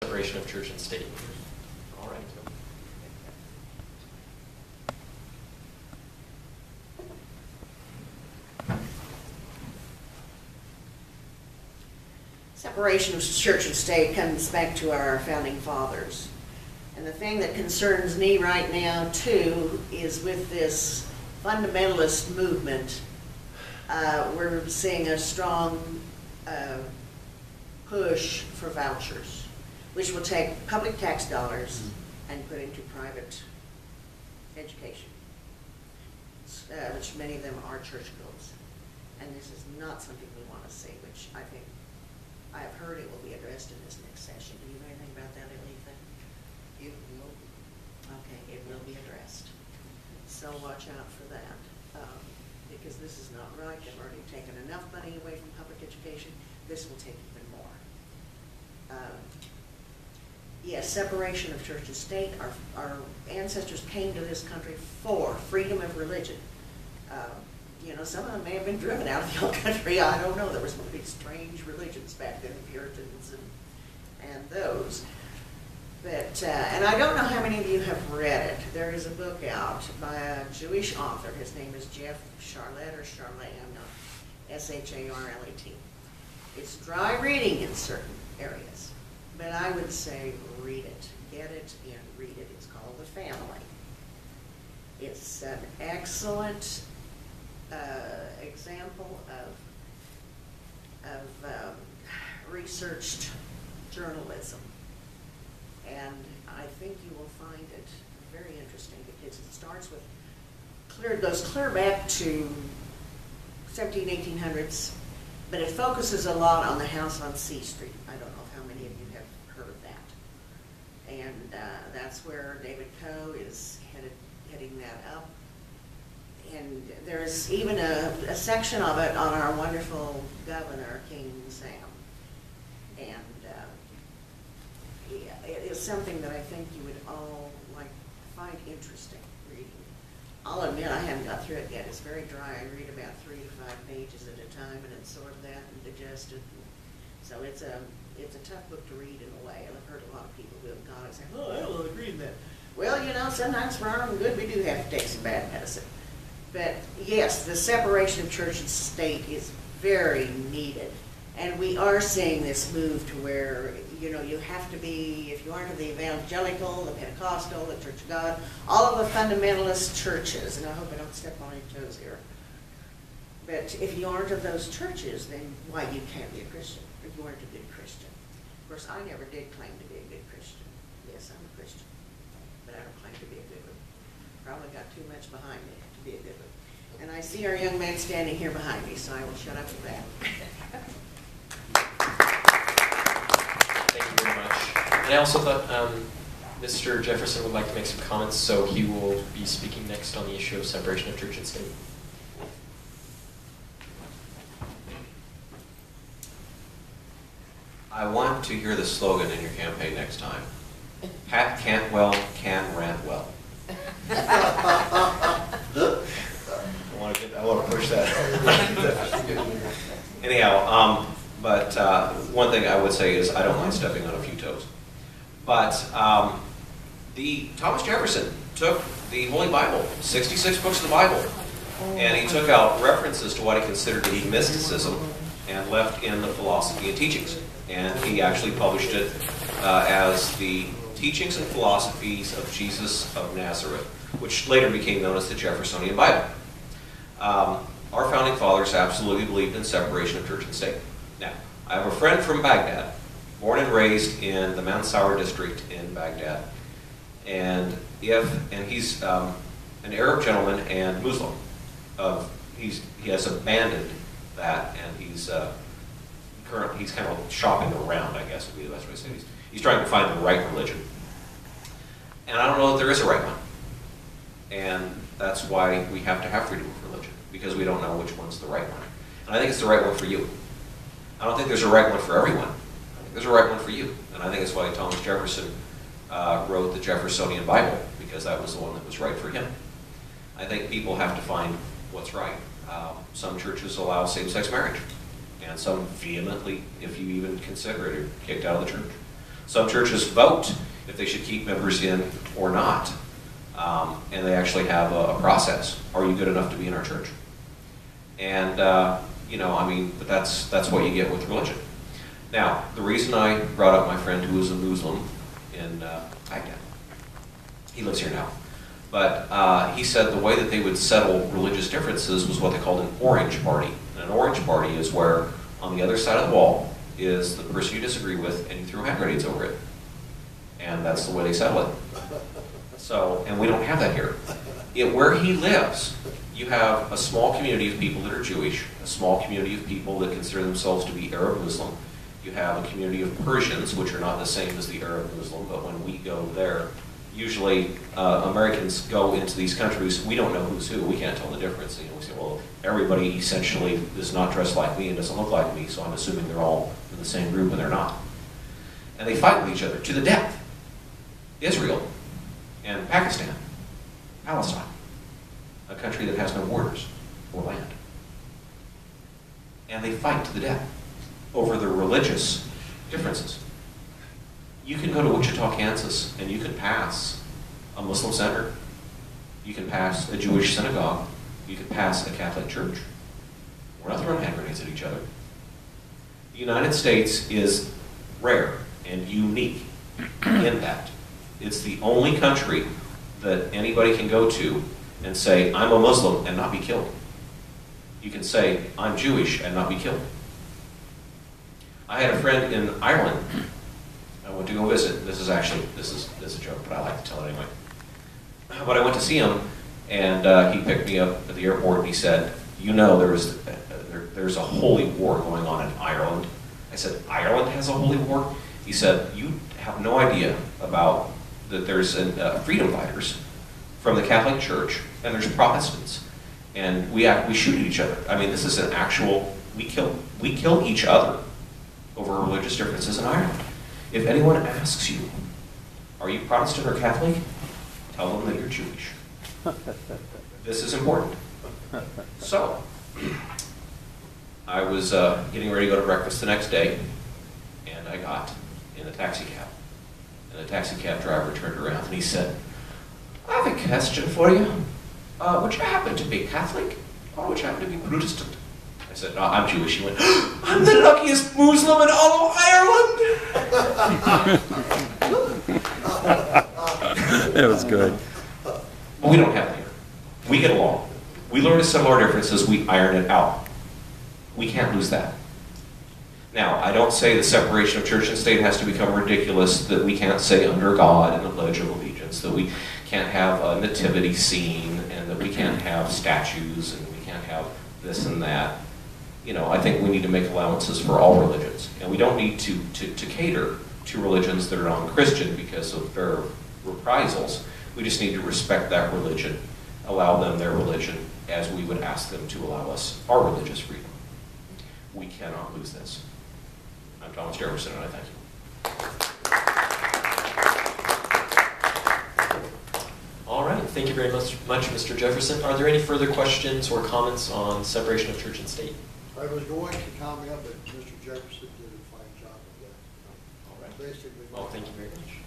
Separation of church and state. All right. Separation of church and state comes back to our founding fathers. And the thing that concerns me right now, too, is with this fundamentalist movement, we're seeing a strong push for vouchers, which will take public tax dollars and put into private education, which many of them are church goals. And this is not something we want to see, which I think I have heard it will be addressed in this next session. Do you know anything about that, Elitha? It will. Okay, it will be addressed. So watch out for that, because this is not right. They've already taken enough money away from public education. This will take even more. Yes, separation of church and state. Our ancestors came to this country for freedom of religion. You know, some of them may have been driven out of the old country. I don't know. There were some of these strange religions back then, the Puritans and those. But, and I don't know how many of you have read it. There is a book out by a Jewish author. His name is Jeff Charlet or Charlet, I'm not, S-H-A-R-L-E-T. It's dry reading in certain areas, but I would say read it. Get it and read it. It's called The Family. It's an excellent example of researched journalism. And I think you will find it very interesting because it starts with goes clear back to 1800s, but it focuses a lot on the house on C Street. I don't know how many of you have heard of that. And that's where David Coe is heading that up. And there's even a section of it on our wonderful governor, King Sam. And it is something that I think you would all find interesting reading. I'll admit I haven't got through it yet. It's very dry. I read about 3 to 5 pages at a time and absorb that and digest it. So it's a tough book to read in a way. And I've heard a lot of people who have gone and say, "Oh, I don't agree with that." Well, you know, sometimes for our own good, we do have to take some bad medicine. But yes, the separation of church and state is very needed. And we are seeing this move to where, you know, you have to be, if you aren't of the evangelical, the Pentecostal, the Church of God, all of the fundamentalist churches, and I hope I don't step on any toes here, but if you aren't of those churches, then why, you can't be a Christian, if you aren't a good Christian. Of course, I never did claim to be a good Christian. Yes, I'm a Christian, but I don't claim to be a good one. Probably got too much behind me to be a good one. And I see our young man standing here behind me, so I will shut up with that. Thank you very much. And I also thought Mr. Jefferson would like to make some comments, so he will be speaking next on the issue of separation of church and state. I want to hear the slogan in your campaign next time. Pat Cantwell can rant well. I want to push that. Anyhow, but one thing I would say is I don't mind stepping on a few toes. But Thomas Jefferson took the Holy Bible, 66 books of the Bible, and he took out references to what he considered to be mysticism and left in the philosophy and teachings. And he actually published it as the Teachings and Philosophies of Jesus of Nazareth, which later became known as the Jeffersonian Bible. Our founding fathers absolutely believed in separation of church and state. Now, I have a friend from Baghdad, born and raised in the Mansour district in Baghdad, and he's an Arab gentleman and Muslim. He has abandoned that, and he's kind of shopping around, I guess would be the best way to say it. He's trying to find the right religion, and I don't know that there is a right one, and that's why we have to have freedom of religion, because we don't know which one's the right one. And I think it's the right one for you. I don't think there's a right one for everyone. I think there's a right one for you. And I think it's why Thomas Jefferson wrote the Jeffersonian Bible, because that was the one that was right for him. I think people have to find what's right. Some churches allow same-sex marriage, and some vehemently, if you even consider it, are kicked out of the church. Some churches vote if they should keep members in or not. And they actually have a process. Are you good enough to be in our church? And, you know, I mean, but that's what you get with religion. Now, the reason I brought up my friend who was a Muslim in Baghdad, he lives here now, but he said the way that they would settle religious differences was what they called an orange party. And an orange party is where on the other side of the wall is the person you disagree with, and you throw hand grenades over it. And that's the way they settle it. So, and we don't have that here. Where he lives, you have a small community of people that are Jewish, a small community of people that consider themselves to be Arab Muslim. You have a community of Persians, which are not the same as the Arab Muslim, but when we go there, usually Americans go into these countries, we don't know who's who, we can't tell the difference. You know, we say, well, everybody essentially is not dressed like me and doesn't look like me, so I'm assuming they're all in the same group, and they're not. And they fight with each other to the death. Israel and Pakistan, Palestine, a country that has no borders or land. And they fight to the death over their religious differences. You can go to Wichita, Kansas, and you can pass a Muslim center, you can pass a Jewish synagogue, you can pass a Catholic church. We're not throwing hand grenades at each other. The United States is rare and unique in that. It's the only country that anybody can go to and say, I'm a Muslim, and not be killed. You can say, I'm Jewish, and not be killed. I had a friend in Ireland. I went to go visit. This is a joke, but I like to tell it anyway. But I went to see him, and he picked me up at the airport, and he said, you know, there's a holy war going on in Ireland. I said, Ireland has a holy war? He said, you have no idea about that there's freedom fighters from the Catholic Church, and there's Protestants, and we shoot at each other. I mean, this is an actual, we kill each other over religious differences in Ireland. If anyone asks you, are you Protestant or Catholic? Tell them that you're Jewish. This is important. So, I was getting ready to go to breakfast the next day, and I got in a taxi cab. And the taxi cab driver turned around and he said, I have a question for you. Would you happen to be Catholic, or would you happen to be Protestant? I said, no, I'm Jewish. He went, I'm the luckiest Muslim in all of Ireland! That was good. But we don't have that here. We get along. We learn to settle our differences, we iron it out. We can't lose that. Now, I don't say the separation of church and state has to become ridiculous, that we can't say under God in the Pledge of Allegiance, that we can't have a nativity scene, and that we can't have statues, and we can't have this and that. You know, I think we need to make allowances for all religions. And we don't need to cater to religions that are non-Christian because of their reprisals. We just need to respect that religion, allow them their religion, as we would ask them to allow us our religious freedom. We cannot lose this. I'm Thomas Jefferson, and I thank you. All right, thank you very much, Mr. Jefferson. Are there any further questions or comments on separation of church and state? I was going to comment, but Mr. Jefferson did a fine job of that. All right. Basically. Well, thank you very much.